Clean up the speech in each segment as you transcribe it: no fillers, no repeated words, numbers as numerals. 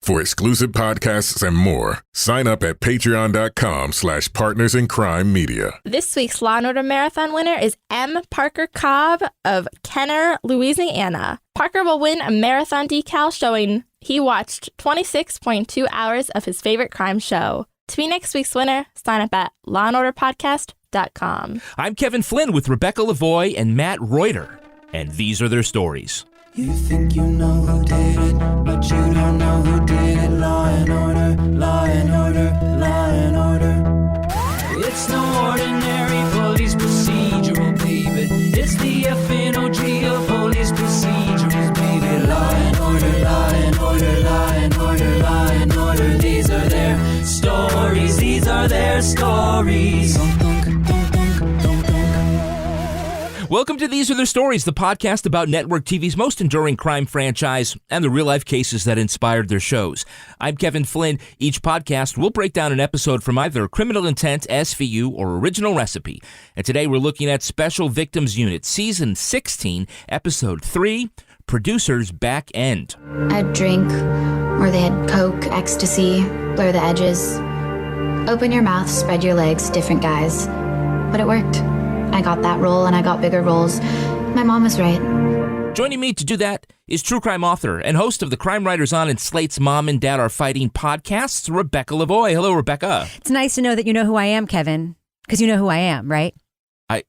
For exclusive podcasts and more, sign up at patreon.com/partnersincrimemedia. This week's Law & Order Marathon winner is M. Parker Cobb of Kenner, Louisiana. Parker will win a marathon decal showing he watched 26.2 hours of his favorite crime show. To be next week's winner, sign up at lawandorderpodcast.com. I'm Kevin Flynn with Rebecca Lavoie and Matt Reuter, and these are their stories. You think you know who did it, but you don't know who did it. Law and order, law and order, law and order. It's no ordinary police procedural, baby. It's the FNOG of police procedurals, baby. Law and order, law and order, law and order, law and order. These are their stories, these are their stories. Welcome to These Are Their Stories, the podcast about network TV's most enduring crime franchise and the real-life cases that inspired their shows. I'm Kevin Flynn. Each podcast will break down an episode from either Criminal Intent, SVU, or Original Recipe. And today we're looking at Special Victims Unit, Season 16, Episode 3, Producers Backend. I'd drink, or they had coke, ecstasy, blur the edges. Open your mouth, spread your legs, different guys. But it worked. I got that role, and I got bigger roles. My mom was right. Joining me to do that is true crime author and host of the Crime Writers On and Slate's Mom and Dad Are Fighting podcasts, Rebecca Lavoie. Hello, Rebecca. It's nice to know that you know who I am, Kevin, because you know who I am, right?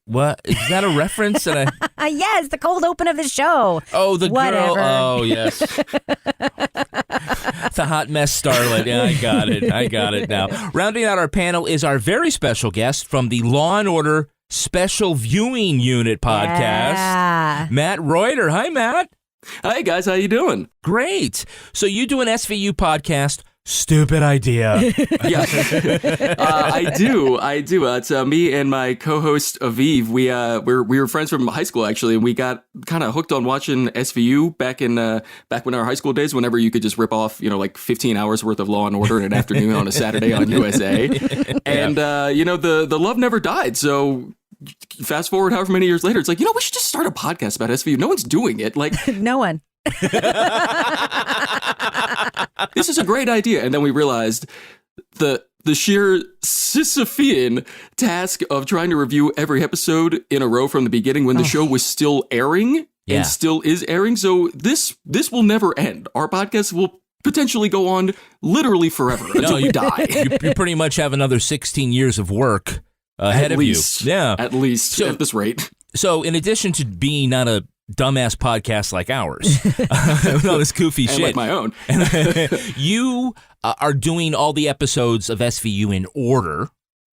What? Is that a reference? Yes, the cold open of the show. Oh, the Whatever. girl. Oh, yes. The hot mess starlet. Yeah, I got it now. Rounding out our panel is our very special guest from the Law & Order Special Viewing Unit podcast, Matt Reuter. Hi, Matt. Hi, guys. How you doing? Great. So you do an SVU podcast. Stupid idea. Yeah, I do. It's me and my co-host Aviv. We were friends from high school actually, and we got kind of hooked on watching SVU back in our high school days. Whenever you could just rip off, like 15 hours worth of Law and Order in an afternoon on a Saturday on USA, and the love never died. So fast forward however many years later, it's like, we should just start a podcast about SVU. No one's doing it. Like no one. This is a great idea. And then we realized the sheer Sisyphean task of trying to review every episode in a row from the beginning when the show was still airing and still is airing. So this will never end. Our podcast will potentially go on literally forever until we die. You pretty much have another 16 years of work ahead of you. Yeah. At least at this rate. So in addition to being not a dumbass podcast like ours, all this goofy shit, like my own, you are doing all the episodes of SVU in order,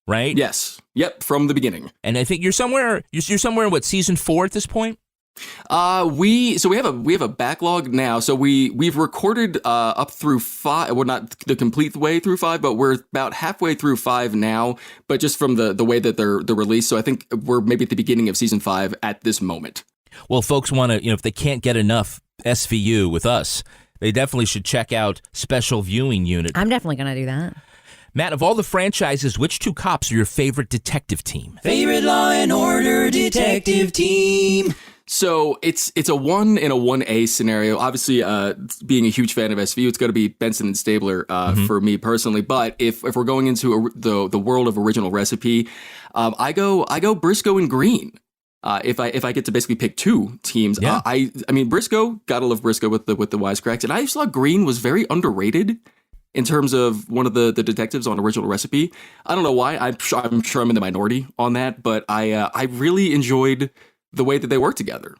right? Yes. Yep. From the beginning. And I think you're somewhere in what, season 4 at this point? We have a backlog now. So we've recorded up through 5. Well, not the complete way through 5, but we're about halfway through 5 now. But just from the way that they're released, so I think we're maybe at the beginning of season 5 at this moment. Well, folks want to, if they can't get enough SVU with us, they definitely should check out Special Viewing Unit. I'm definitely going to do that. Matt, of all the franchises, which 2 cops are your favorite detective team? Favorite Law and Order detective team. So it's a 1 in a 1A scenario. Obviously, being a huge fan of SVU, it's going to be Benson and Stabler for me personally. But if we're going into the world of Original Recipe, I go Briscoe and Green. If I get to basically pick 2 teams, I mean Briscoe, gotta love Briscoe with the wisecracks, and I just thought Green was very underrated in terms of one of the detectives on Original Recipe. I don't know why. I'm sure I'm in the minority on that, but I really enjoyed the way that they work together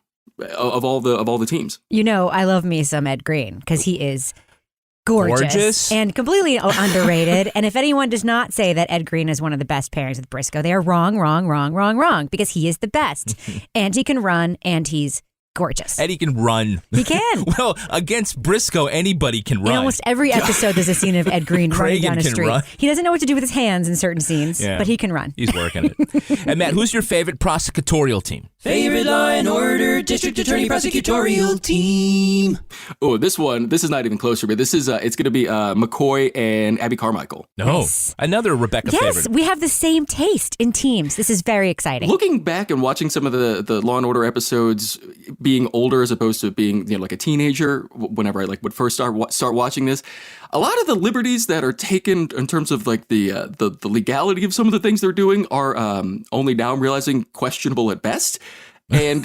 of all the teams. I love me some Ed Green because he is gorgeous and completely underrated. And if anyone does not say that Ed Green is one of the best pairings with Briscoe, they are wrong, because he is the best. And he can run, and he's gorgeous. Eddie can run. He can. Well, against Briscoe, anybody can run. In almost every episode, there's a scene of Ed Green running down a street. Run. He doesn't know what to do with his hands in certain scenes, but he can run. He's working it. And Matt, who's your favorite prosecutorial team? Favorite Law and Order District Attorney Prosecutorial Team. Oh, this is not even closer, but this is it's going to be McCoy and Abby Carmichael. Yes. Another Rebecca favorite. Yes, we have the same taste in teams. This is very exciting. Looking back and watching some of the Law and Order episodes, being older as opposed to being like a teenager, whenever I would first start watching this, a lot of the liberties that are taken in terms of like the legality of some of the things they're doing are only now I'm realizing questionable at best. And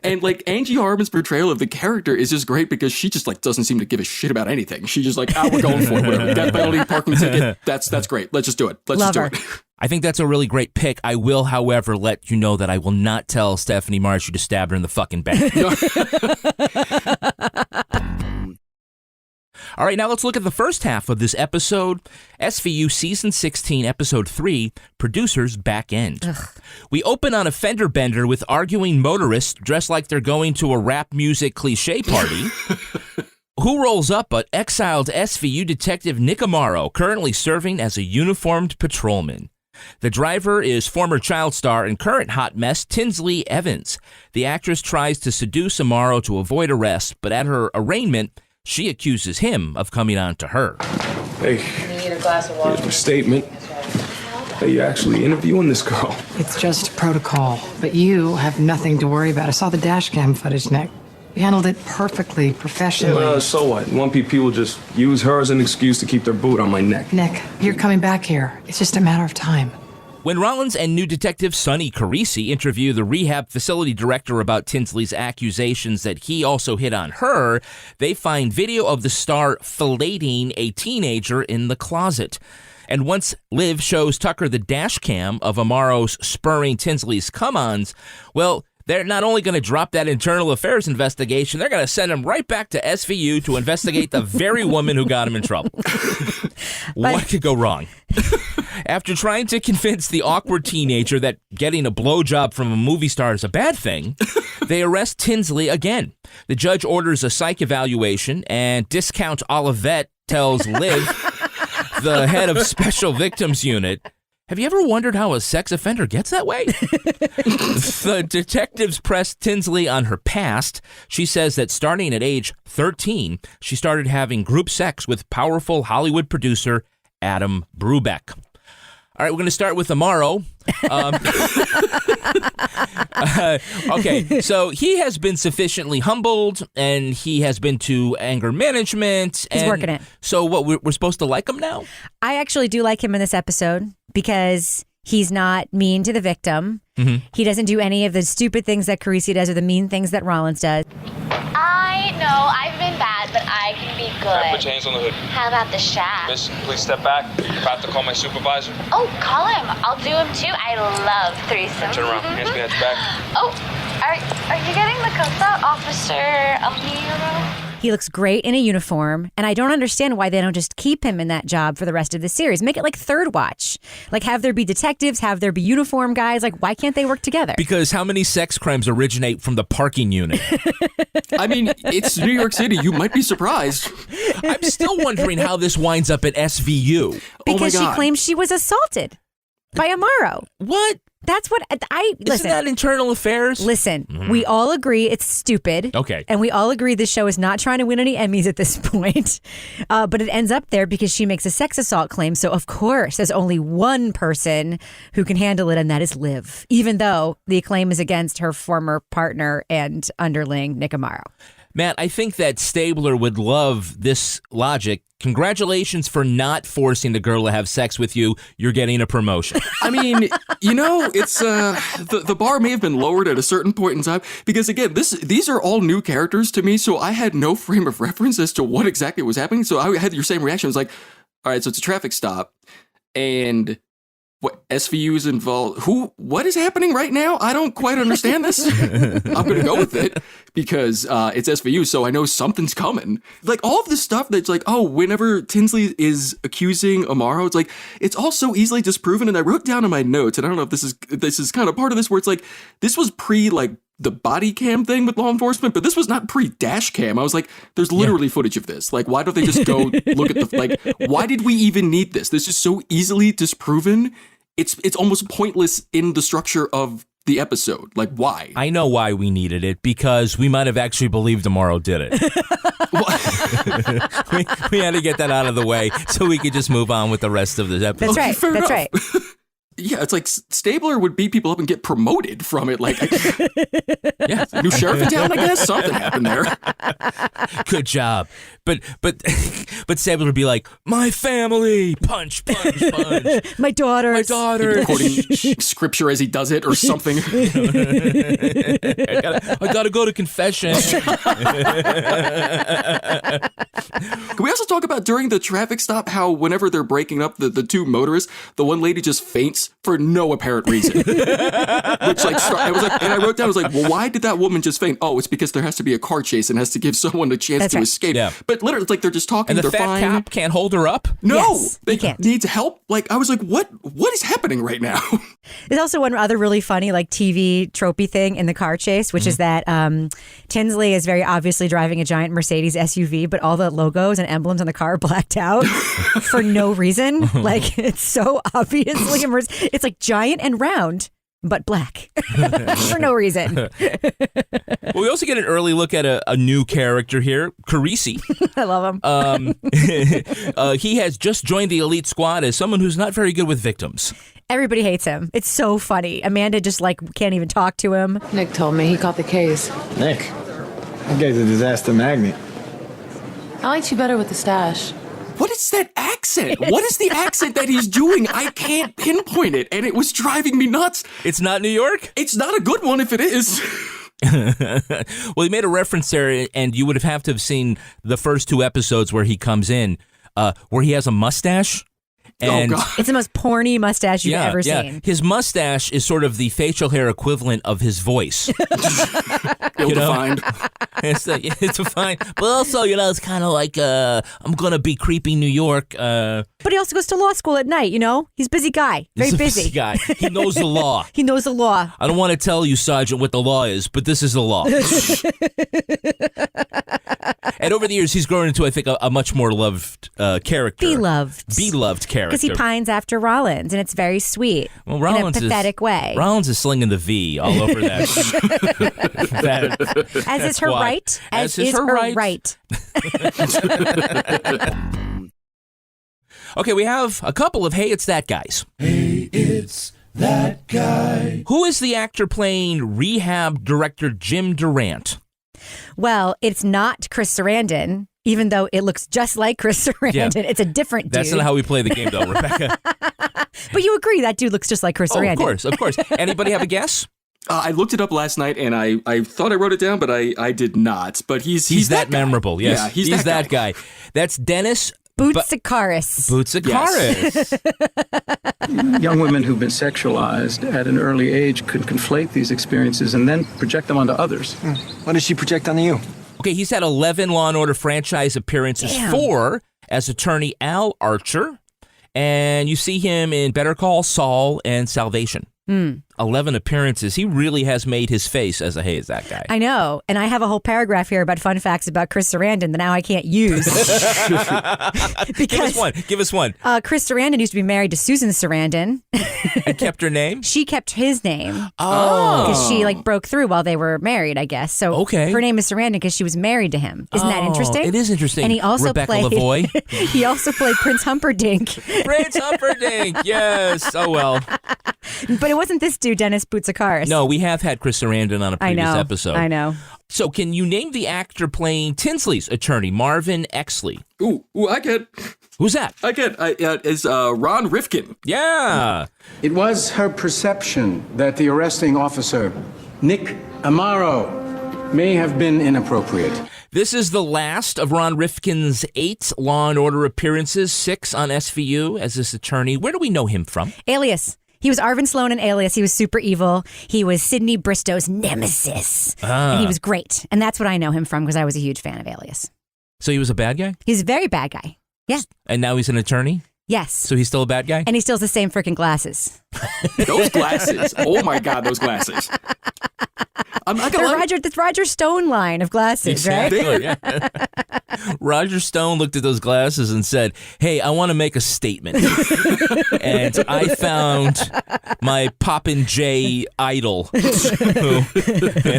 and like Angie Harmon's portrayal of the character is just great because she just like doesn't seem to give a shit about anything. She's just like, we're going for it. Whatever. Death penalty, parking ticket. That's great. Let's just do it. Let's Love just do her. it. I think that's a really great pick. I will, however, let you know that I will not tell Stephanie Marshy to stab her in the fucking back. All right, now let's look at the first half of this episode. SVU Season 16, Episode 3, Producers Backend. We open on a fender bender with arguing motorists dressed like they're going to a rap music cliche party. Who rolls up but exiled SVU detective Nick Amaro, currently serving as a uniformed patrolman. The driver is former child star and current hot mess Tinsley Evans. The actress tries to seduce Amaro to avoid arrest, but at her arraignment, she accuses him of coming on to her. Hey, Need a glass of water? here's my statement. Hey, you're actually interviewing this girl. It's just protocol, but you have nothing to worry about. I saw the dash cam footage, Nick. You handled it perfectly, professionally. So what? One people just use her as an excuse to keep their boot on my neck. Nick, you're coming back here. It's just a matter of time. When Rollins and new detective Sonny Carisi interview the rehab facility director about Tinsley's accusations that he also hit on her, they find video of the star filleting a teenager in the closet. And once Liv shows Tucker the dash cam of Amaro's spurring Tinsley's come-ons, well, they're not only going to drop that internal affairs investigation, they're going to send him right back to SVU to investigate the very woman who got him in trouble. What could go wrong? After trying to convince the awkward teenager that getting a blowjob from a movie star is a bad thing, they arrest Tinsley again. The judge orders a psych evaluation, and Discount Olivet tells Liv, the head of Special Victims Unit, have you ever wondered how a sex offender gets that way? The detectives press Tinsley on her past. She says that starting at age 13, she started having group sex with powerful Hollywood producer Adam Brubeck. All right, we're going to start with Amaro. Okay, so he has been sufficiently humbled, and he has been to anger management. He's working it. So what, we're supposed to like him now? I actually do like him in this episode because he's not mean to the victim. Mm-hmm. He doesn't do any of the stupid things that Carisi does or the mean things that Rollins does. I know I've been bad, but I can be good. Put your hands on the hood. How about the shaft? Miss, please step back. You're about to call my supervisor. Oh, call him. I'll do him too. I love threesomes. Turn around. Hands behind your back. Oh, are you getting the cuffs out, Officer Amaro? He looks great in a uniform, and I don't understand why they don't just keep him in that job for the rest of the series. Make it like Third Watch. Like, have there be detectives, have there be uniform guys. Like, why can't they work together? Because how many sex crimes originate from the parking unit? I mean, it's New York City. You might be surprised. I'm still wondering how this winds up at SVU. Because oh my God. she claims she was assaulted by Amaro. What? That's what Isn't listen. that internal affairs? Listen, we all agree it's stupid. Okay. And we all agree this show is not trying to win any Emmys at this point. But it ends up there because she makes a sex assault claim. So, of course, there's only one person who can handle it, and that is Liv, even though the claim is against her former partner and underling, Nick Amaro. Matt, I think that Stabler would love this logic. Congratulations for not forcing the girl to have sex with you. You're getting a promotion. I mean, you know, it's the bar may have been lowered at a certain point in time because, again, these are all new characters to me, so I had no frame of reference as to what exactly was happening. So I had your same reaction. I was like, all right, so it's a traffic stop, and what SVU is involved? What is happening right now? I don't quite understand this. I'm going to go with it because it's SVU, so I know something's coming. Like all of this stuff that's like, oh, whenever Tinsley is accusing Amaro, it's like it's all so easily disproven. And I wrote down in my notes, and I don't know if this is kind of part of this, where it's like this was pre like the body cam thing with law enforcement, but this was not pre-dash cam. I was like, there's literally footage of this. Like, why don't they just go look at the, like, why did we even need this? This is so easily disproven. It's almost pointless in the structure of the episode. Like, why? I know why we needed it, because we might have actually believed Amaro did it. we had to get that out of the way so we could just move on with the rest of the episode. That's right. That's right. Yeah, it's like Stabler would beat people up and get promoted from it. Like, yeah, new sheriff in town, I guess. Something happened there. Good job. But Stabler would be like, my family, punch, punch, punch. My daughter. My daughter. Quoting scripture as he does it or something. I gotta go to confession. Can we also talk about during the traffic stop how whenever they're breaking up the two motorists, the one lady just faints for no apparent reason. Which and I wrote down, I was like, well, why did that woman just faint? Oh, it's because there has to be a car chase and has to give someone a chance to escape. Yeah. But literally, it's like they're just talking. And the they're fat fine. cop can't hold her up? No, yes, they can't. Needs help. Like, I was like, what is happening right now? There's also one other really funny like TV tropey thing in the car chase, which is that Tinsley is very obviously driving a giant Mercedes SUV, but all the logos and emblems on the car are blacked out for no reason. Like, it's so obviously it's like giant and round, but black for no reason. Well, we also get an early look at a new character here, Carisi. I love him. He has just joined the elite squad as someone who's not very good with victims. Everybody hates him. It's so funny. Amanda just like can't even talk to him. Nick told me he caught the case. Nick? That guy's a disaster magnet. I liked you better with the stash. What is that accent? What is the accent that he's doing? I can't pinpoint it, and it was driving me nuts. It's not New York? It's not a good one if it is. Well, he made a reference there, and you would have to have seen the first two episodes where he comes in, where he has a mustache. And it's the most porny mustache you've ever seen. His mustache is sort of the facial hair equivalent of his voice. Ill-defined. It's defined. But also, it's kind of like, I'm going to be creepy New York. But he also goes to law school at night, He's a busy guy. Very busy. Busy guy. He knows the law. He knows the law. I don't want to tell you, Sergeant, what the law is, but this is the law. And over the years, he's grown into, I think, a much more loved character. Beloved character. Because he pines after Rollins, and it's very sweet. Well, Rollins in a pathetic way. Rollins is slinging the V all over that. As is her right. As is her right. Okay, we have a couple of Hey, It's That guys. Hey, it's that guy. Who is the actor playing rehab director Jim Durant? Well, it's not Chris Sarandon, even though it looks just like Chris Sarandon. Yeah. It's a different dude. That's not how we play the game, though, Rebecca. But you agree that dude looks just like Chris Sarandon. Of course. Anybody have a guess? I looked it up last night, and I thought I wrote it down, but I did not. But he's that memorable. Yes, yeah, he's that guy. That's Dennis Boutsikaris. Boutsikaris. Yes. Young women who've been sexualized at an early age could conflate these experiences and then project them onto others. What does she project onto you? Okay, he's had 11 Law & Order franchise appearances, 4 as attorney Al Archer, and you see him in Better Call Saul and Salvation. 11 appearances. He really has made his face as a Hey, Is That guy. I know. And I have a whole paragraph here about fun facts about Chris Sarandon that now I can't use. Give us one. Chris Sarandon used to be married to Susan Sarandon. And kept her name? She kept his name. Oh. Because she broke through while they were married, I guess. So her name is Sarandon because she was married to him. Isn't that interesting? It is interesting. And he also Rebecca played Lavoie. He also played Prince Humperdinck. Prince Humperdinck, yes. Oh, well. But it wasn't this dude, Dennis Boutsikaris. No, we have had Chris Sarandon on a previous episode. I know. So can you name the actor playing Tinsley's attorney, Marvin Exley? Ooh, I get. Who's that? I get. Is Ron Rifkin. Yeah. It was her perception that the arresting officer, Nick Amaro, may have been inappropriate. This is the last of Ron Rifkin's 8 Law & Order appearances, 6 on SVU as this attorney. Where do we know him from? Alias. He was Arvin Sloan in Alias. He was super evil. He was Sidney Bristow's nemesis. And he was great. And that's what I know him from because I was a huge fan of Alias. So he was a bad guy? He's a very bad guy. Yeah. And now he's an attorney? Yes. So he's still a bad guy? And he still has the same freaking glasses. Those glasses. Oh my God, those glasses. I'm not gonna lie. That's Roger Stone line of glasses, exactly, right? Yeah. Roger Stone looked at those glasses and said, "Hey, I want to make a statement." And I found my Poppin' J idol, and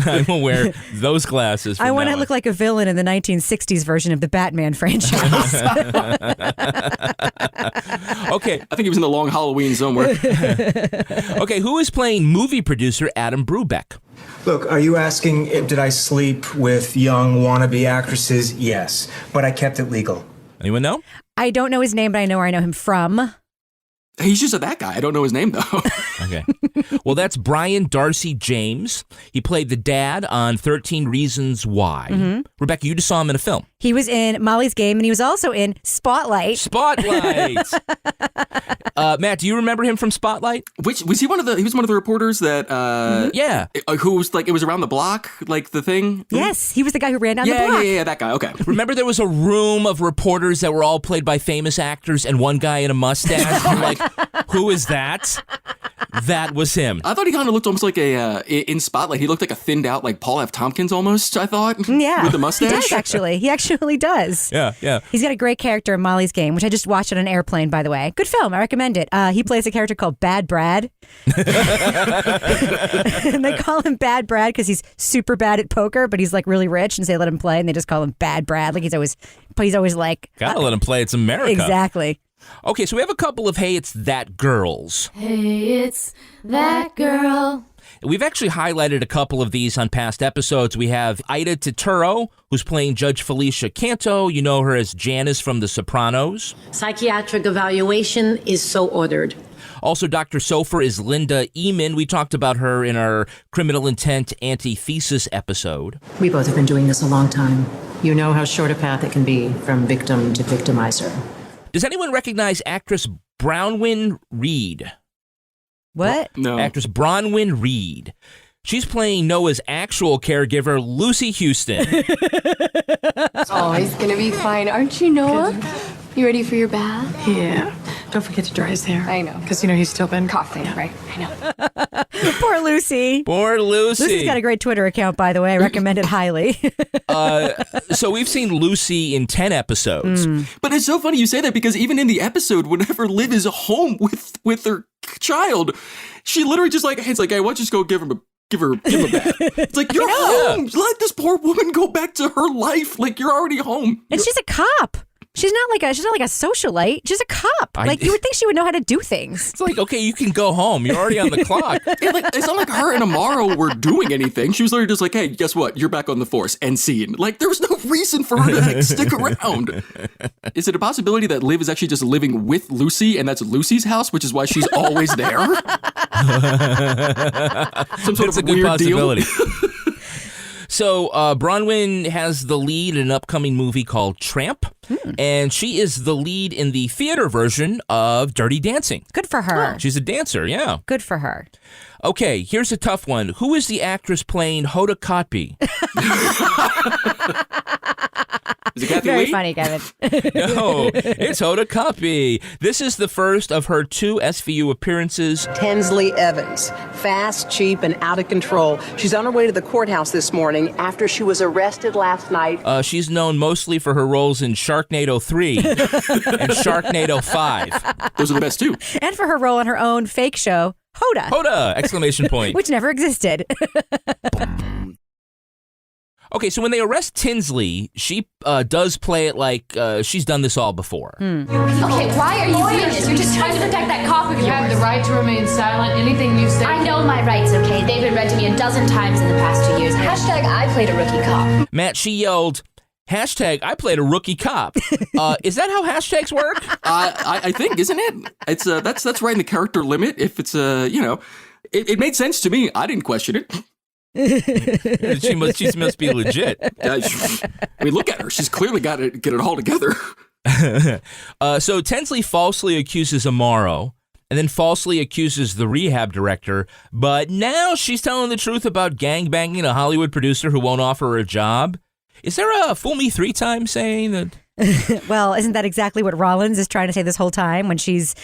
I will wear those glasses. I want to look like a villain in the 1960s version of the Batman franchise. Okay. I think he was in the Long Halloween somewhere. Okay, who is playing movie producer Adam Brubeck? Look, are you asking, did I sleep with young wannabe actresses? Yes, but I kept it legal. Anyone know? I don't know his name, but I know where I know him from. He's just that guy. I don't know his name, though. Okay. Well, that's Brian Darcy James. He played the dad on 13 Reasons Why. Mm-hmm. Rebecca, you just saw him in a film. He was in Molly's Game, and he was also in Spotlight. Spotlight! Matt, do you remember him from Spotlight? Which was he one of the? He was one of the reporters that. Yeah. Who was like it was around the block, like the thing. Yes, he was the guy who ran down the block. Yeah, that guy. Okay. Remember, there was a room of reporters that were all played by famous actors, and one guy in a mustache. You're like, who is that? That was him. I thought he kind of looked almost like in Spotlight. He looked like a thinned out, like Paul F. Tompkins almost. I thought. Yeah, with the mustache. He does actually. He actually does. Yeah. He's got a great character in Molly's Game, which I just watched on an airplane. By the way, good film. I recommend it. He plays a character called Bad Brad, and they call him Bad Brad because he's super bad at poker, but he's like really rich, and so they let him play, and they just call him Bad Brad. Like he's always like, gotta let him play. It's America. Exactly. Okay, so we have a couple of Hey, It's That Girls. Hey, it's that girl. We've actually highlighted a couple of these on past episodes. We have Ida Turturro, who's playing Judge Felicia Canto. You know her as Janice from The Sopranos. Psychiatric evaluation is so ordered. Also, Dr. Sofer is Linda Eamon. We talked about her in our criminal intent antithesis episode. We both have been doing this a long time. You know how short a path it can be from victim to victimizer. Does anyone recognize actress Bronwyn Reed? What? No. Actress Bronwyn Reed. She's playing Noah's actual caregiver, Lucy Houston. It's always going to be fine, aren't you, Noah? You ready for your bath? Yeah. Don't forget to dry his hair. I know. Because, he's still been Coughing, right? I know. Poor Lucy. Poor Lucy. Lucy's got a great Twitter account, by the way. I recommend it highly. So we've seen Lucy in 10 episodes. But it's so funny you say that because even in the episode, whenever Liv is home with her child, she literally just like, hey, it's like, hey, why don't you just go give him a bath? It's like, you're home. Let this poor woman go back to her life. Like, you're already home. And she's a cop. She's not like a socialite. She's a cop. You would think she would know how to do things. It's like, okay, you can go home. You're already on the clock. Yeah, like, it's not like her and Amaro were doing anything. She was literally just like, hey, guess what? You're back on the force. End scene. Like, there was no reason for her to stick around. Is it a possibility that Liv is actually just living with Lucy and that's Lucy's house, which is why she's always there? Some sort It's of a good weird possibility. deal. So Bronwyn has the lead in an upcoming movie called Tramp, and she is the lead in the theater version of Dirty Dancing. Good for her. She's a dancer, yeah. Good for her. Okay, here's a tough one. Who is the actress playing Hoda Kotb? Is it Kathy Very Lee? funny, Kevin. No, it's Hoda Kotb. This is the first of her 2 SVU appearances. Tinsley Evans, fast, cheap, and out of control. She's on her way to the courthouse this morning after she was arrested last night. She's known mostly for her roles in Sharknado 3 and Sharknado 5. Those are the best, too. And for her role on her own fake show, Hoda. Hoda! Exclamation point. Which never existed. Okay, so when they arrest Tinsley, she does play it like she's done this all before. Okay, why are you doing this? You're just trying to protect that cough of yours. You have the right to remain silent. Anything you say. I know my rights, okay? They've been read to me a dozen times in the past 2 years. Hashtag I played a rookie cop. Matt, she yelled, hashtag I played a rookie cop. Is that how hashtags work? I think, isn't it? It's that's right in the character limit. If it's it made sense to me. I didn't question it. She must be legit. I mean, look at her. She's clearly got to get it all together. So Tinsley falsely accuses Amaro and then falsely accuses the rehab director. But now she's telling the truth about gangbanging a Hollywood producer who won't offer her a job. Is there a fool me 3 times saying that? Well, isn't that exactly what Rollins is trying to say this whole time when she's,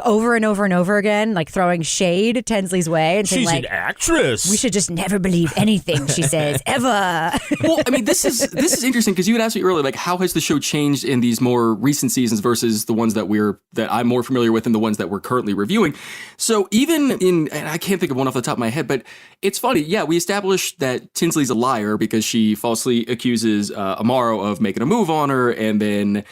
over and over and over again, like throwing shade Tinsley's way and saying, she's like, an actress. We should just never believe anything she says ever. Well, I mean, this is interesting because you had asked me earlier, like, how has the show changed in these more recent seasons versus the ones that I'm more familiar with and the ones that we're currently reviewing. So even and I can't think of one off the top of my head, but it's funny. Yeah, we established that Tinsley's a liar because she falsely accuses Amaro of making a move on her, and then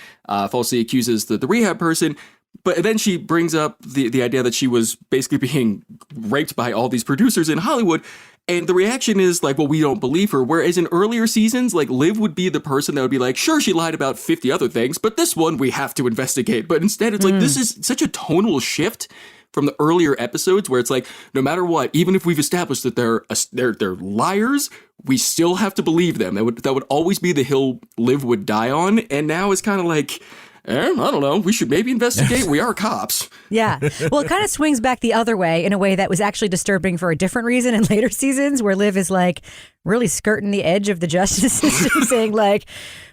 falsely accuses the rehab person. But then she brings up the idea that she was basically being raped by all these producers in Hollywood. And the reaction is like, well, we don't believe her. Whereas in earlier seasons, like Liv would be the person that would be like, sure, she lied about 50 other things, but this one we have to investigate. But instead, it's like, this is such a tonal shift from the earlier episodes where it's like, no matter what, even if we've established that they're liars, we still have to believe them. That would always be the hill Liv would die on. And now it's kind of like, I don't know, we should maybe investigate. We are cops. Yeah. Well, it kind of swings back the other way in a way that was actually disturbing for a different reason in later seasons, where Liv is like really skirting the edge of the justice system, saying like,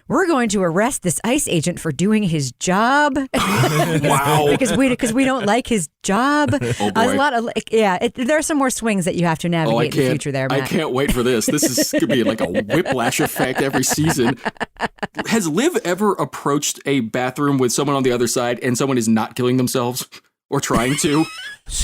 we're going to arrest this ICE agent for doing his job. Wow. because we don't like his job. Oh boy. A lot of there are some more swings that you have to navigate in the future there, Matt. I can't wait for this. This is going to be like a whiplash effect every season. Has Liv ever approached a bathroom with someone on the other side and someone is not killing themselves? Or trying to.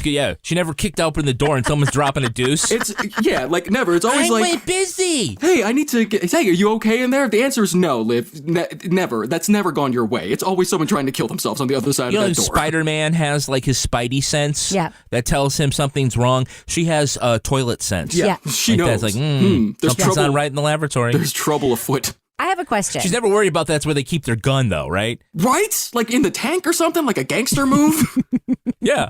Yeah, she never kicked open the door and someone's dropping a deuce. Like never. It's always I'm like, way busy. Hey, I need to hey, are you okay in there? The answer is no, Liv. Never. That's never gone your way. It's always someone trying to kill themselves on the other side of that door. Spider-Man has like his spidey sense that tells him something's wrong. She has toilet sense. Yeah. She knows. That's like, there's something's not right in the laboratory. There's trouble afoot. I have a question. She's never worried about that's where they keep their gun, though, right? Right? Like in the tank or something? Like a gangster move? Yeah.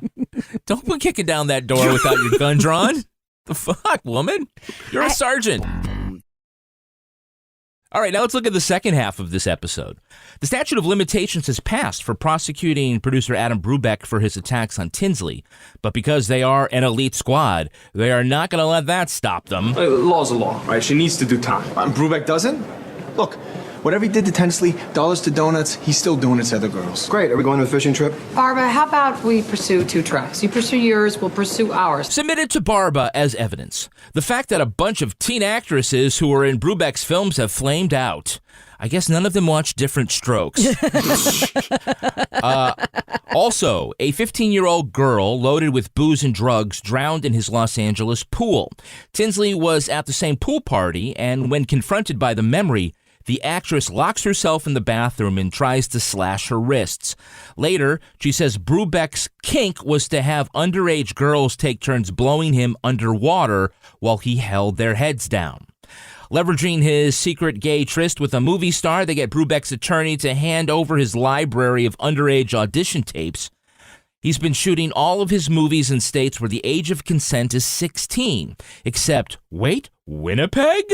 Don't be kicking down that door without your gun drawn. The fuck, woman? You're a sergeant. All right, now let's look at the second half of this episode. The statute of limitations has passed for prosecuting producer Adam Brubeck for his attacks on Tinsley. But because they are an elite squad, they are not going to let that stop them. Law's a law, right? She needs to do time. Brubeck doesn't? Look, whatever he did to Tinsley, dollars to donuts, he's still doing it to other girls. Great. Are we going on a fishing trip? Barbara, how about we pursue two tracks? You pursue yours, we'll pursue ours. Submitted to Barba as evidence. The fact that a bunch of teen actresses who were in Brubeck's films have flamed out. I guess none of them watched Different Strokes. Also, a 15-year-old girl loaded with booze and drugs drowned in his Los Angeles pool. Tinsley was at the same pool party, and when confronted by the memory, the actress locks herself in the bathroom and tries to slash her wrists. Later, she says Brubeck's kink was to have underage girls take turns blowing him underwater while he held their heads down. Leveraging his secret gay tryst with a movie star, they get Brubeck's attorney to hand over his library of underage audition tapes. He's been shooting all of his movies in states where the age of consent is 16, except, wait, Winnipeg?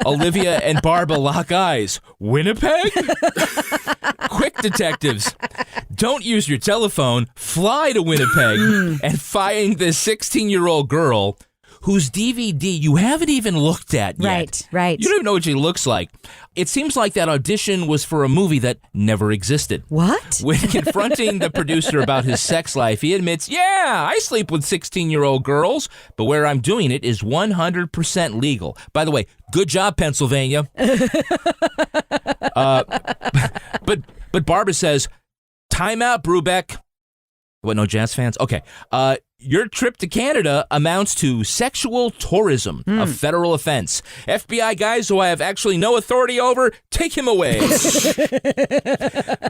Olivia and Barba lock eyes. Winnipeg? Quick, detectives. Don't use your telephone. Fly to Winnipeg and find this 16-year-old girl whose DVD you haven't even looked at yet. Right. You don't even know what she looks like. It seems like that audition was for a movie that never existed. What? When confronting the producer about his sex life, he admits, yeah, I sleep with 16-year-old girls, but where I'm doing it is 100% legal. By the way, good job, Pennsylvania. But Barbara says, time out, Brubeck. What, no jazz fans? Okay. Your trip to Canada amounts to sexual tourism, a federal offense. FBI guys who I have actually no authority over, take him away.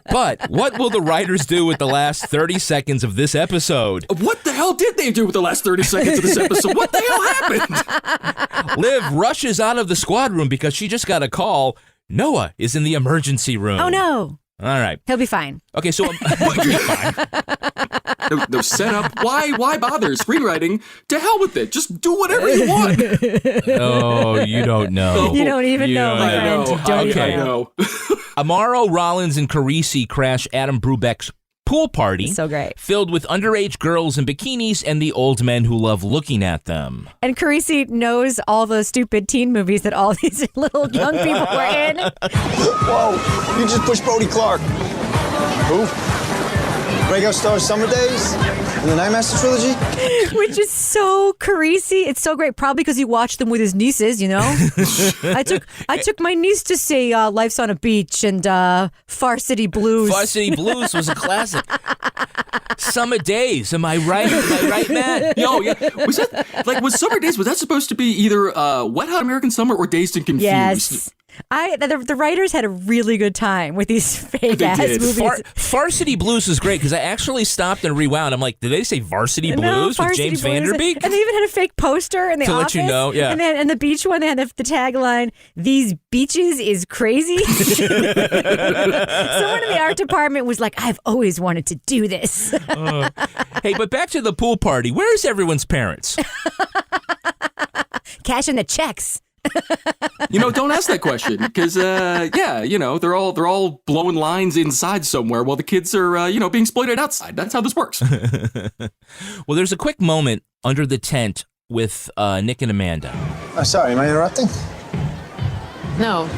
But what will the writers do with the last 30 seconds of this episode? What the hell did they do with the last 30 seconds of this episode? What the hell happened? Liv rushes out of the squad room because she just got a call. Noah is in the emergency room. Oh, no. All right. He'll be fine. Okay, so he'll be fine. No setup. Why bother screenwriting? To hell with it. Just do whatever you want. Oh, you don't know. You don't even know, my friend. You don't even know. Amaro, Rollins, and Carisi crash Adam Brubeck's pool party. So great. Filled with underage girls in bikinis and the old men who love looking at them. And Carisi knows all the stupid teen movies that all these little young people were in. Whoa, you just pushed Brody Clark. Who? Breakout Stars Summer Days? And the Nightmaster Trilogy? Which is so Carisi. It's so great. Probably because he watched them with his nieces, you know? I took my niece to see Life's on a Beach and Far City Blues. Far City Blues was a classic. Summer Days, am I right? Am I right, Matt? Yo, yeah. Was Summer Days, was that supposed to be either Wet Hot American Summer or Dazed and Confused? Yes. The writers had a really good time with these fake-ass movies. Varsity Blues was great because I actually stopped and rewound. I'm like, did they say Varsity Blues with James Vanderbeek? And they even had a fake poster in the office. To let you know, yeah. And the beach one, they had the tagline, "These beaches is crazy." Someone in the art department was like, "I've always wanted to do this." Hey, but back to the pool party. Where's everyone's parents? Cashing the checks. Don't ask that question because, they're all blowing lines inside somewhere while the kids are, being exploited outside. That's how this works. Well, there's a quick moment under the tent with Nick and Amanda. Sorry, am I interrupting? No,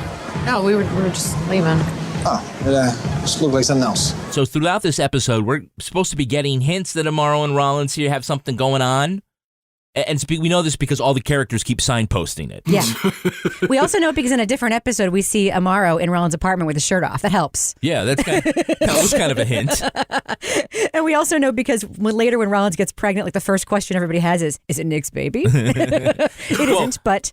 we were just leaving. Oh, it just looked like something else. So throughout this episode, we're supposed to be getting hints that Amaro and Rollins here have something going on. And we know this because all the characters keep signposting it. Yeah. We also know it because in a different episode, we see Amaro in Rollins' apartment with his shirt off. That helps. Yeah, that was kind of a hint. And we also know because later when Rollins gets pregnant, like the first question everybody has is it Nick's baby? It isn't, but...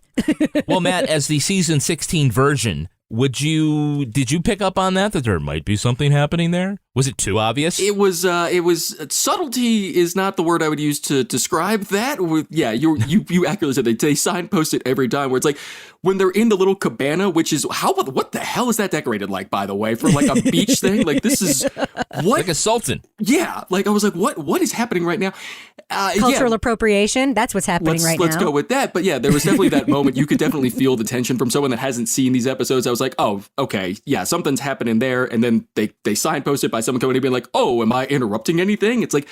Well, Matt, as the season 16 version, did you pick up on that there might be something happening there? Was it too obvious? It was subtlety is not the word I would use to describe that. Yeah, you accurately said they signpost it every time where it's like when they're in the little cabana, which is what the hell is that decorated like, by the way, for like a beach thing? Like this is what? Like a sultan. Yeah, like I was like, what is happening right now? Cultural appropriation. That's what's happening right now. Let's go with that. But yeah, there was definitely that moment. You could definitely feel the tension from someone that hasn't seen these episodes. I was like, oh, okay, yeah, something's happening there. And then they signpost it by someone coming in and being like, oh, am I interrupting anything? It's like,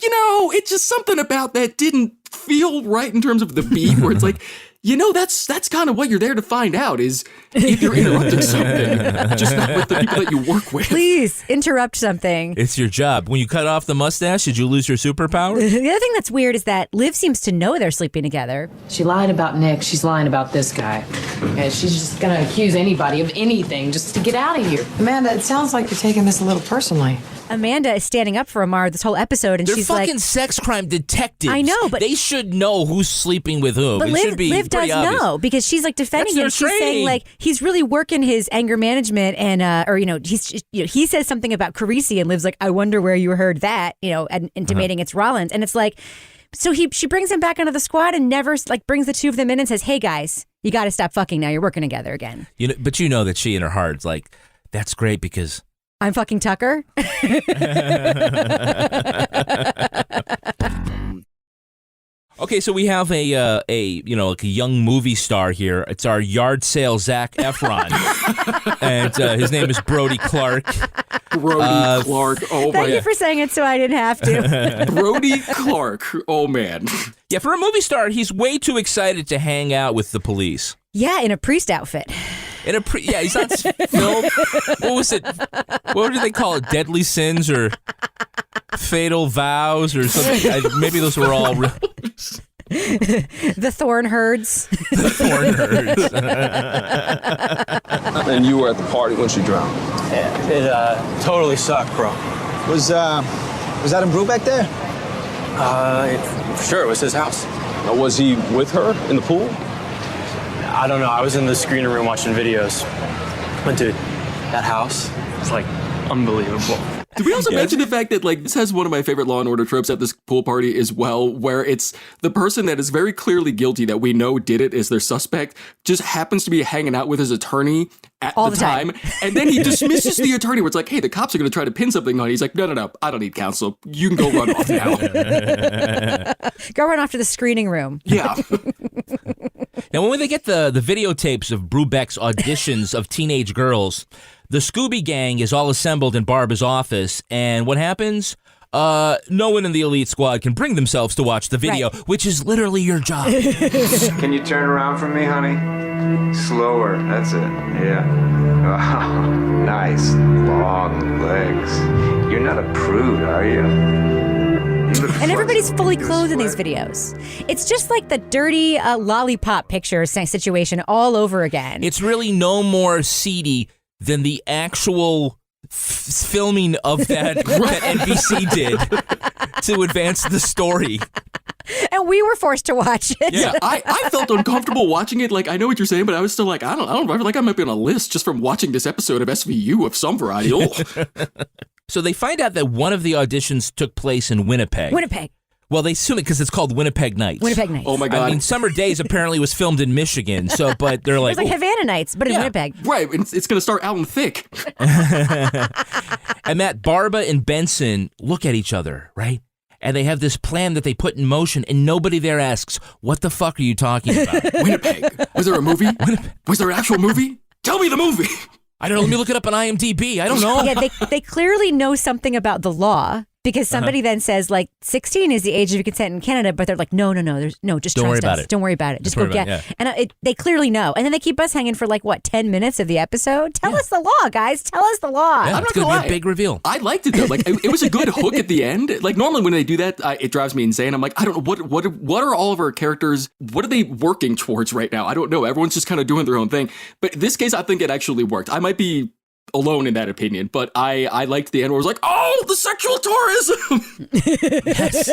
it's just something about that didn't feel right in terms of the beat where it's like, that's kind of what you're there to find out is if you're interrupting something, just not with the people that you work with. Please interrupt something. It's your job. When you cut off the mustache, did you lose your superpower? The other thing that's weird is that Liv seems to know they're sleeping together. She lied about Nick. She's lying about this guy. And she's just going to accuse anybody of anything just to get out of here. Amanda, it sounds like you're taking this a little personally. Amanda is standing up for Amaro this whole episode, and she's like... They're fucking sex crime detectives. I know, but... They should know who's sleeping with whom. But Liv does know, because she's like defending him. She's saying like he's really working his anger management, and he says something about Carisi, and Liv's like, I wonder where you heard that, and intimating it's Rollins, and it's like, so she brings him back onto the squad and never like brings the two of them in and says, hey guys, you got to stop fucking now. You're working together again. But you know that she in her heart's like, that's great because. I'm fucking Tucker. Okay, so we have a young movie star here. It's our yard sale Zac Efron, and his name is Brody Clark. Brody Clark. Oh my! Thank you for saying it, so I didn't have to. Brody Clark. Oh man. Yeah, for a movie star, he's way too excited to hang out with the police. Yeah, in a priest outfit. Yeah, he's on film. What was it? What did they call it? Deadly Sins or Fatal Vows or something? Maybe those were all real. The Thorn Herds. The Thorn Herds. And you were at the party when she drowned. Yeah, it totally sucked, bro. Was Adam Brubeck there? Sure, it was his house. Was he with her in the pool? I don't know. I was in the screening room watching videos. But dude, that house is like unbelievable. Did we also mention the fact that this has one of my favorite Law and Order tropes at this pool party as well, where it's the person that is very clearly guilty that we know did it as their suspect just happens to be hanging out with his attorney at all the time. And then he dismisses the attorney where it's like, hey, the cops are going to try to pin something on you. He's like, no, I don't need counsel. You can go run off now. Go run off to the screening room. Yeah. Now, when they get the videotapes of Brubeck's auditions of teenage girls, The Scooby Gang is all assembled in Barbara's office, and what happens? No one in the elite squad can bring themselves to watch the video, which is literally your job. Can you turn around for me, honey? Slower, that's it. Yeah. Oh, nice long legs. You're not a prude, are you? And everybody's fully clothed in these videos. It's just like the dirty lollipop picture situation all over again. It's really no more seedy than the actual filming of that NBC did to advance the story. And we were forced to watch it. Yeah, I felt uncomfortable watching it. Like, I know what you're saying, but I was still like, I don't feel like I might be on a list just from watching this episode of SVU of some variety. So they find out that one of the auditions took place in Winnipeg. Well, they assume it because it's called Winnipeg Nights. Oh my God. I mean, Summer Days apparently was filmed in Michigan. So, but they're like, it was like Havana Nights, but in Winnipeg. Right. It's going to start Alan Thicke. And Matt, Barbara and Benson look at each other, right? And they have this plan that they put in motion, and nobody there asks, what the fuck are you talking about? Winnipeg. Was there a movie? Was there an actual movie? Tell me the movie. I don't know. Let me look it up on IMDb. I don't know. Yeah, they clearly know something about the law because somebody then says like 16 is the age of consent in Canada, but they're like, no, just don't trust worry about us. it. Don't worry about it. Just Don't go worry get. about it, And they clearly know, and then they keep us hanging for like 10 minutes of the episode. Tell us the law, guys. Tell us the law. Yeah, I'm it's not going to gonna be a big reveal. I liked it though. Like it was a good hook at the end. Like normally when they do that, it drives me insane. I'm like, I don't know what are all of our characters? What are they working towards right now? I don't know. Everyone's just kind of doing their own thing. But in this case, I think it actually worked. I might be alone in that opinion, but I liked the end where it was like, oh, the sexual tourism. Yes.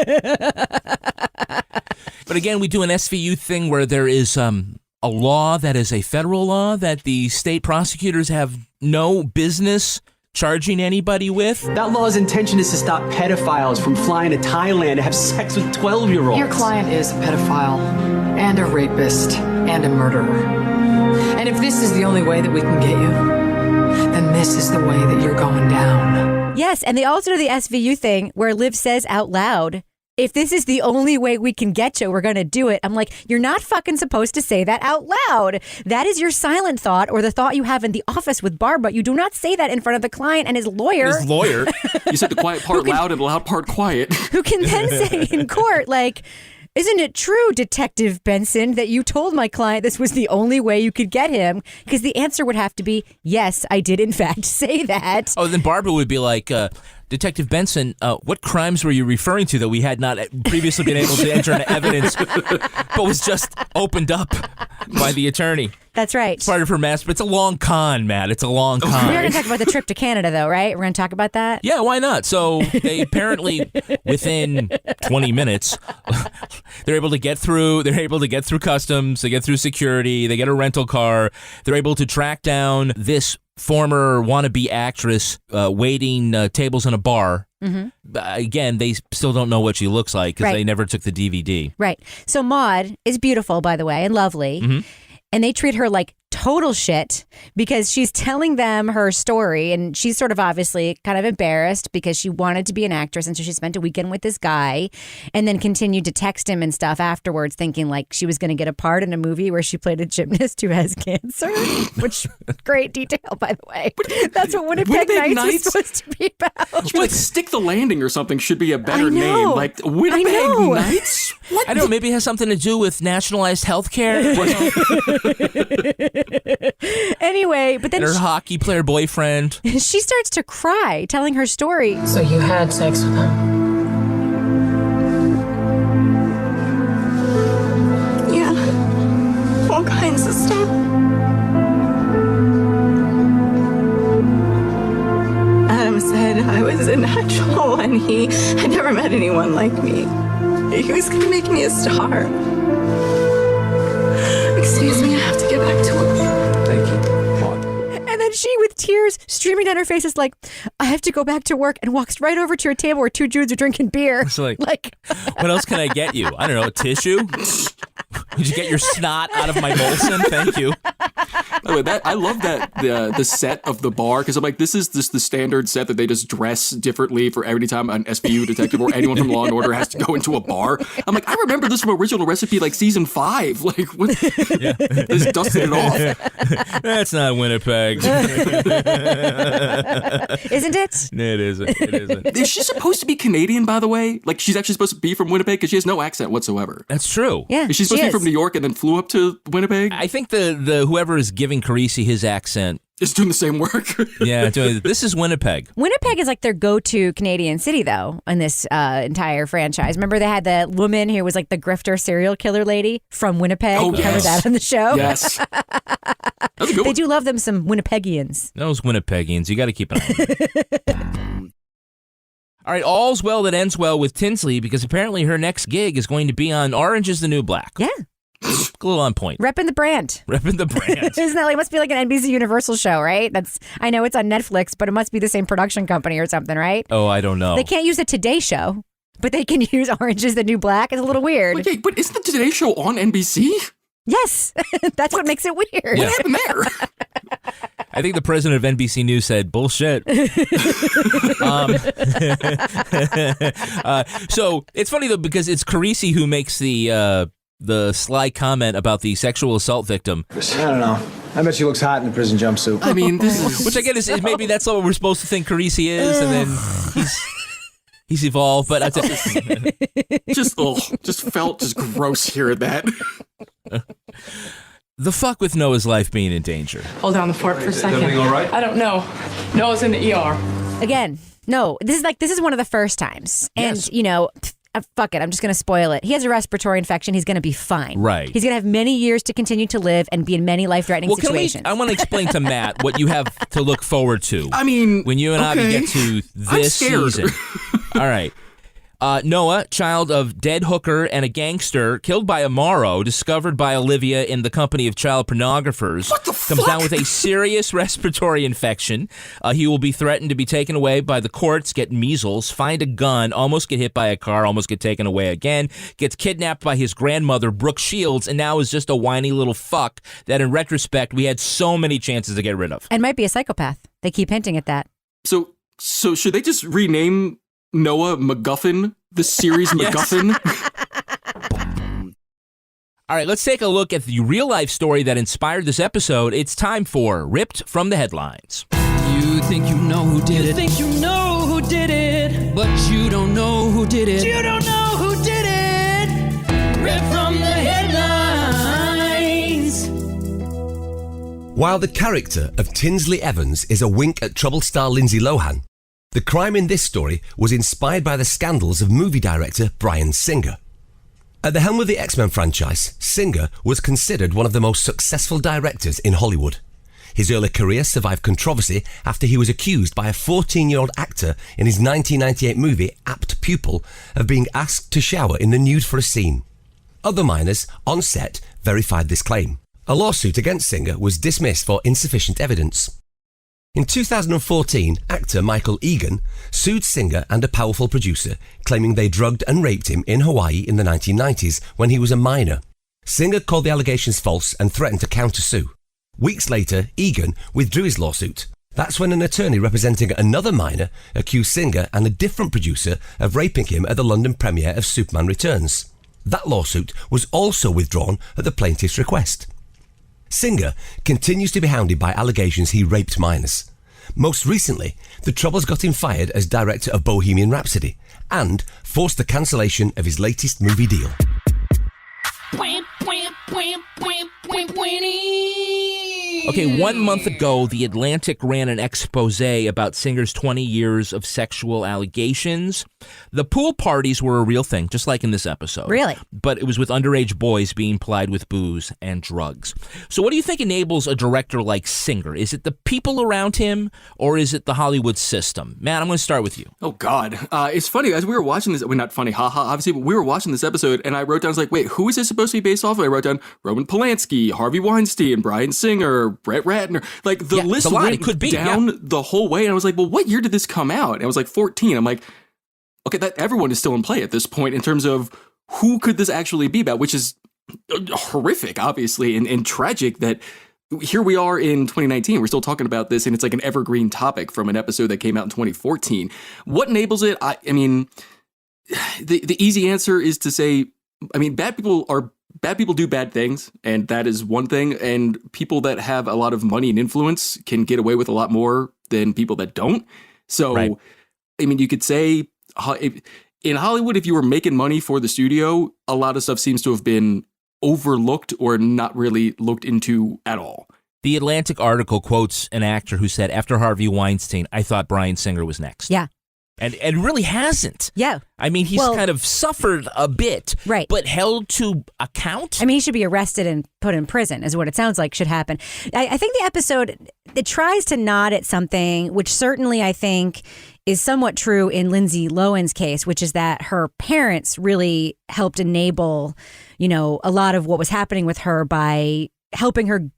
But again, we do an SVU thing where there is a law that is a federal law that the state prosecutors have no business charging anybody with. That law's intention is to stop pedophiles from flying to Thailand to have sex with 12-year-olds. Your client is a pedophile and a rapist and a murderer. And if this is the only way that we can get you, then this is the way that you're going down. Yes, and they also do the SVU thing where Liv says out loud, if this is the only way we can get you, we're going to do it. I'm like, you're not fucking supposed to say that out loud. That is your silent thought or the thought you have in the office with Barbara. You do not say that in front of the client and his lawyer. You said the quiet part loud and the loud part quiet. Who can then say in court, like, isn't it true, Detective Benson, that you told my client this was the only way you could get him? Because the answer would have to be, yes, I did in fact say that. Oh, then Barbara would be like, Detective Benson, what crimes were you referring to that we had not previously been able to enter into evidence, but was just opened up by the attorney? That's right. It's part of her mess, but it's a long con, Matt. It's a long con. We're going to talk about the trip to Canada, though, right? We're going to talk about that? Yeah, why not? So they apparently, within 20 minutes, they're able to get through customs, they get through security, they get a rental car, they're able to track down this former wannabe actress waiting tables in a bar. Mm-hmm. Again, they still don't know what she looks like because they never took the DVD. Right. So Maude is beautiful, by the way, and lovely. Mm-hmm. And they treat her like total shit because she's telling them her story and she's sort of obviously kind of embarrassed because she wanted to be an actress and so she spent a weekend with this guy and then continued to text him and stuff afterwards thinking like she was going to get a part in a movie where she played a gymnast who has cancer, which great detail, by the way. That's what Winnipeg Nights was supposed to be about. Like Stick the Landing or something should be a better name. Like Winnipeg Nights? What? I don't know, maybe it has something to do with nationalized health care. Anyway, but then and her hockey player boyfriend. She starts to cry, telling her story. So you had sex with him? Yeah. All kinds of stuff. Adam said I was a natural and he had never met anyone like me. He was gonna make me a star. Excuse me, I have to get back to work. Thank you. And then she, with tears streaming down her face, is like, I have to go back to work, and walks right over to your table where two dudes are drinking beer. It's like, what else can I get you? I don't know, a tissue? Did you get your snot out of my Molson? Thank you. By the way, I love that the set of the bar, because I'm like, this is just the standard set that they just dress differently for every time an SVU detective or anyone from Law and Order has to go into a bar. I'm like, I remember this from Original Recipe, like season 5. Like, what? Yeah. They just dusted it off. That's not Winnipeg. Isn't it? It isn't. It isn't. Is she supposed to be Canadian, by the way? Like, she's actually supposed to be from Winnipeg because she has no accent whatsoever. That's true. Yeah, is she supposed to be from New York and then flew up to Winnipeg? I think the whoever is giving Carisi his accent is doing the same work. Yeah, this is Winnipeg. Winnipeg is like their go-to Canadian city, though, in this entire franchise. Remember they had the woman who was like the grifter serial killer lady from Winnipeg? Oh, We covered that on the show. Yes. They do love them some Winnipegians. Those Winnipegians, you got to keep an eye on them. All right, all's well that ends well with Tinsley, because apparently her next gig is going to be on Orange is the New Black. Yeah. A little on point. Repping the brand. Repping the brand. Isn't that like, it must be like an NBC Universal show, right? I know it's on Netflix, but it must be the same production company or something, right? Oh, I don't know. They can't use the Today Show, but they can use Orange is the New Black. It's a little weird. Okay, but isn't the Today Show on NBC? Yes. That's what makes it weird. Yeah. What happened there? I think the president of NBC News said, bullshit. So it's funny, though, because it's Carisi who makes the sly comment about the sexual assault victim. I don't know. I bet she looks hot in the prison jumpsuit. I mean, this is... Which I get is maybe that's what we're supposed to think Carisi is, and then he's evolved, but just felt just gross hearing that. The fuck with Noah's life being in danger. Hold down the fort for a second. Everything all right? I don't know. Noah's in the ER. Again, no, this is one of the first times. And, Yes. fuck it, I'm just going to spoil it. He has a respiratory infection. He's going to be fine. Right. He's going to have many years to continue to live and be in many life-threatening situations. I want to explain to Matt what you have to look forward to. I mean, when you and Avi get to this season. All right. Noah, child of dead hooker and a gangster, killed by Amaro, discovered by Olivia in the company of child pornographers, comes down with a serious respiratory infection. He will be threatened to be taken away by the courts, get measles, find a gun, almost get hit by a car, almost get taken away again, gets kidnapped by his grandmother, Brooke Shields, and now is just a whiny little fuck that in retrospect we had so many chances to get rid of. And might be a psychopath. They keep hinting at that. So should they just rename Noah MacGuffin, the series MacGuffin? All right, let's take a look at the real-life story that inspired this episode. It's time for Ripped from the Headlines. You think you know who did it. You think you know who did it. But you don't know who did it. You don't know who did it. Ripped from the headlines. While the character of Tinsley Evans is a wink at troubled star Lindsay Lohan, the crime in this story was inspired by the scandals of movie director Bryan Singer. At the helm of the X-Men franchise, Singer was considered one of the most successful directors in Hollywood. His early career survived controversy after he was accused by a 14-year-old actor in his 1998 movie Apt Pupil of being asked to shower in the nude for a scene. Other minors on set verified this claim. A lawsuit against Singer was dismissed for insufficient evidence. In 2014, actor Michael Egan sued Singer and a powerful producer, claiming they drugged and raped him in Hawaii in the 1990s when he was a minor. Singer called the allegations false and threatened to countersue. Weeks later, Egan withdrew his lawsuit. That's when an attorney representing another minor accused Singer and a different producer of raping him at the London premiere of Superman Returns. That lawsuit was also withdrawn at the plaintiff's request. Singer continues to be hounded by allegations he raped minors. Most recently, the troubles got him fired as director of Bohemian Rhapsody and forced the cancellation of his latest movie deal. Okay, 1 month ago, The Atlantic ran an expose about Singer's 20 years of sexual allegations. The pool parties were a real thing, just like in this episode. Really? But it was with underage boys being plied with booze and drugs. So what do you think enables a director like Singer? Is it the people around him, or is it the Hollywood system? Matt, I'm going to start with you. Oh, God. It's funny, as we were watching this, well, not funny, haha, obviously, but we were watching this episode, and I wrote down, I was like, wait, who is this supposed to be based off of? I wrote down Roman Polanski, Harvey Weinstein, Bryan Singer, Brett Ratner. Like the list went down the whole way. And I was like, well, what year did this come out? And I was like 14. I'm like, okay, that everyone is still in play at this point in terms of who could this actually be about, which is horrific, obviously, and tragic that here we are in 2019. We're still talking about this, and it's like an evergreen topic from an episode that came out in 2014. What enables it? I mean, the easy answer is to say, I mean, bad people do bad things, and that is one thing. And people that have a lot of money and influence can get away with a lot more than people that don't. So, right. I mean, you could say in Hollywood, if you were making money for the studio, a lot of stuff seems to have been overlooked or not really looked into at all. The Atlantic article quotes an actor who said, after Harvey Weinstein, I thought Bryan Singer was next. Yeah. And really hasn't. Yeah. I mean, he's kind of suffered a bit, right, but held to account. I mean, he should be arrested and put in prison is what it sounds like should happen. I think the episode, it tries to nod at something, which certainly I think is somewhat true in Lindsay Lohan's case, which is that her parents really helped enable, you know, a lot of what was happening with her by helping her,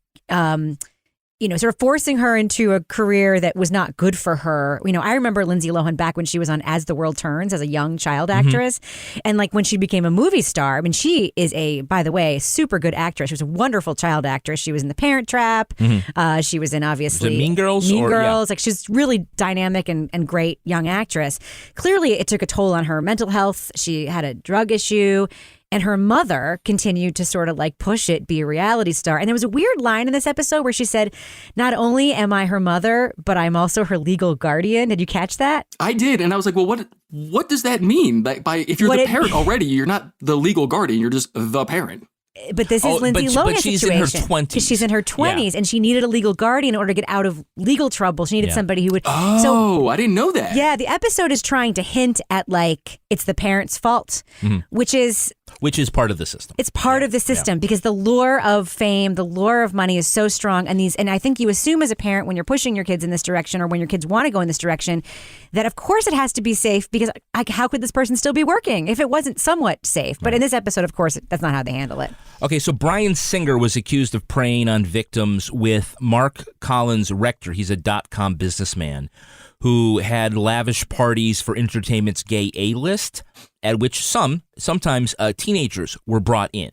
you know, sort of forcing her into a career that was not good for her. You know, I remember Lindsay Lohan back when she was on As the World Turns as a young child actress. Mm-hmm. And like when she became a movie star, I mean, she is by the way, super good actress. She was a wonderful child actress. She was in The Parent Trap. Mm-hmm. She was in, obviously, Mean Girls. Yeah. Like she's really dynamic and great young actress. Clearly, it took a toll on her mental health. She had a drug issue. And her mother continued to sort of like push it, be a reality star. And there was a weird line in this episode where she said, not only am I her mother, but I'm also her legal guardian. Did you catch that? I did. And I was like, well, what does that mean? Like, if you're the parent already, you're not the legal guardian. You're just the parent. But this is Lindsay Lohan's she's situation. In her 20s. She's in her 20s, and she needed a legal guardian in order to get out of legal trouble. She needed somebody who would... Oh, I didn't know that. Yeah, the episode is trying to hint at, like, it's the parent's fault, which is part of the system. It's part of the system because the lure of fame, the lure of money is so strong. And I think you assume as a parent when you're pushing your kids in this direction or when your kids want to go in this direction, that of course it has to be safe because how could this person still be working if it wasn't somewhat safe? But in this episode, of course, that's not how they handle it. Okay, so Bryan Singer was accused of preying on victims with Mark Collins Rector. He's a .com businessman who had lavish parties for entertainment's gay A-list, at which sometimes teenagers were brought in.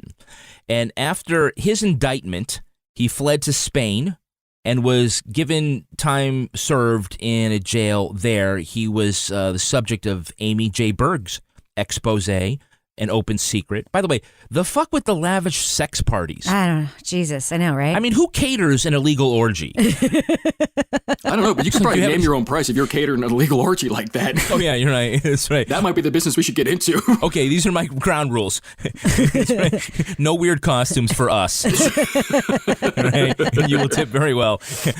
And after his indictment, he fled to Spain and was given time served in a jail there. He was the subject of Amy J. Berg's expose, an open secret. By the way, the fuck with the lavish sex parties. I don't know. Jesus, I know, right? I mean, who caters an illegal orgy? I don't know, but you could probably name your own price if you're catering an illegal orgy like that. Oh, yeah, you're right. That's right. That might be the business we should get into. Okay, these are my ground rules. Right. No weird costumes for us. Right? You will tip very well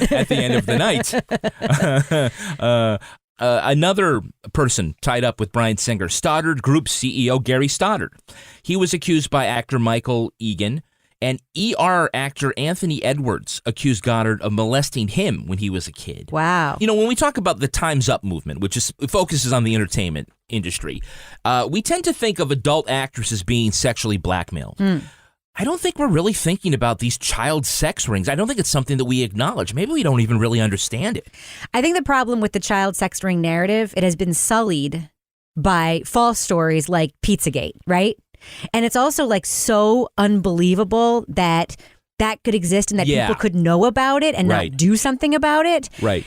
at the end of the night. Another person tied up with Bryan Singer, Stoddard Group CEO Gary Stoddard. He was accused by actor Michael Egan, and ER actor Anthony Edwards accused Goddard of molesting him when he was a kid. Wow. You know, when we talk about the Time's Up movement, which focuses on the entertainment industry, we tend to think of adult actresses being sexually blackmailed. I don't think we're really thinking about these child sex rings. I don't think it's something that we acknowledge. Maybe we don't even really understand it. I think the problem with the child sex ring narrative, it has been sullied by false stories like Pizzagate, right? And it's also like so unbelievable that could exist and that people could know about it and not do something about it. Right.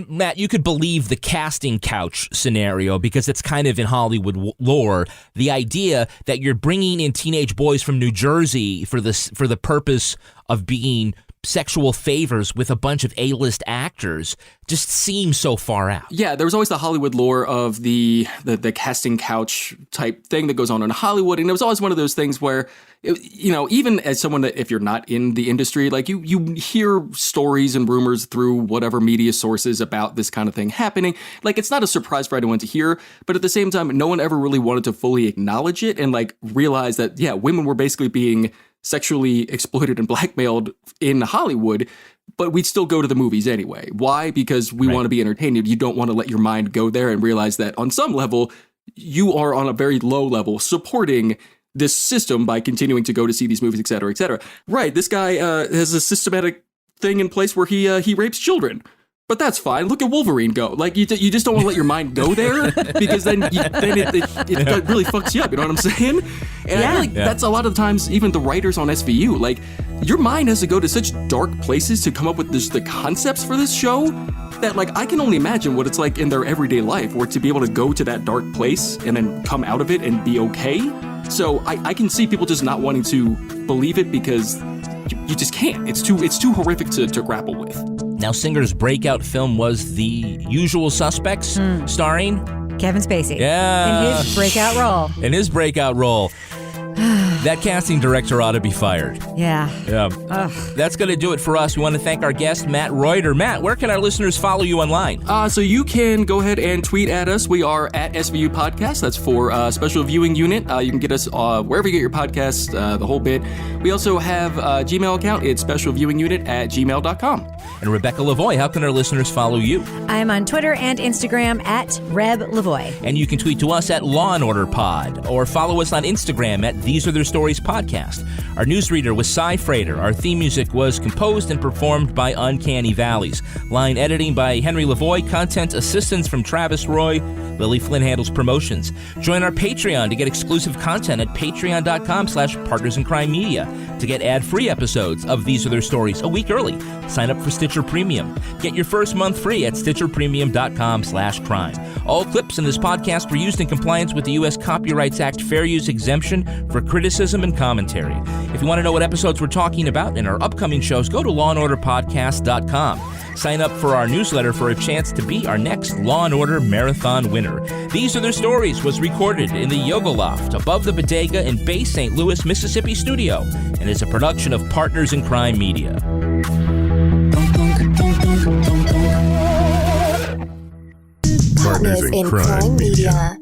Matt, you could believe the casting couch scenario because it's kind of in Hollywood lore. The idea that you're bringing in teenage boys from New Jersey for the purpose of being sexual favors with a bunch of A-list actors just seems so far out. Yeah, there was always the Hollywood lore of the casting couch type thing that goes on in Hollywood, and it was always one of those things where, you know, even as someone that if you're not in the industry, like you hear stories and rumors through whatever media sources about this kind of thing happening. Like it's not a surprise for anyone to hear, but at the same time, no one ever really wanted to fully acknowledge it and like realize that women were basically being sexually exploited and blackmailed in Hollywood, but we'd still go to the movies anyway. Why? Because we want to be entertained. You don't want to let your mind go there and realize that on some level, you are on a very low level supporting this system by continuing to go to see these movies, et cetera, et cetera. Right. This guy has a systematic thing in place where he rapes children. But that's fine. Look at Wolverine go. Like, you just don't want to let your mind go there, because then it really fucks you up. You know what I'm saying? And I feel like that's a lot of times, even the writers on SVU, like, your mind has to go to such dark places to come up with the concepts for this show that, like, I can only imagine what it's like in their everyday life, or to be able to go to that dark place and then come out of it and be okay. So I can see people just not wanting to believe it, because you just can't. It's too horrific to grapple with. Now, Singer's breakout film was The Usual Suspects, starring Kevin Spacey. Yeah. In his breakout role. That casting director ought to be fired. Yeah. That's going to do it for us. We want to thank our guest, Matt Reuter. Matt, where can our listeners follow you online? So you can go ahead and tweet at us. We are at SVU Podcast. That's for Special Viewing Unit. You can get us wherever you get your podcasts, the whole bit. We also have a Gmail account. It's specialviewingunit@gmail.com. And Rebecca Lavoie, how can our listeners follow you? I'm on Twitter and Instagram at Reb Lavoie. And you can tweet to us at Law & Order Pod, or follow us on Instagram at These Are Their Stories Podcast. Our newsreader was Cy Frater. Our theme music was composed and performed by Uncanny Valleys. Line editing by Henry Lavoie. Content assistance from Travis Roy. Lily Flynn handles promotions. Join our Patreon to get exclusive content at patreon.com/partnersincrimemedia to get ad-free episodes of These Are Their Stories a week early. Sign up for Stitcher Premium. Get your first month free at stitcherpremium.com/crime. All clips in this podcast were used in compliance with the U.S. Copyrights Act fair use exemption for criticism and commentary. If you want to know what episodes we're talking about in our upcoming shows, go to lawandorderpodcast.com. Sign up for our newsletter for a chance to be our next Law & Order Marathon winner. These Are Their Stories was recorded in the Yoga Loft above the Bodega in Bay St. Louis, Mississippi studio, and is a production of Partners in Crime Media. Partners in Crime Media.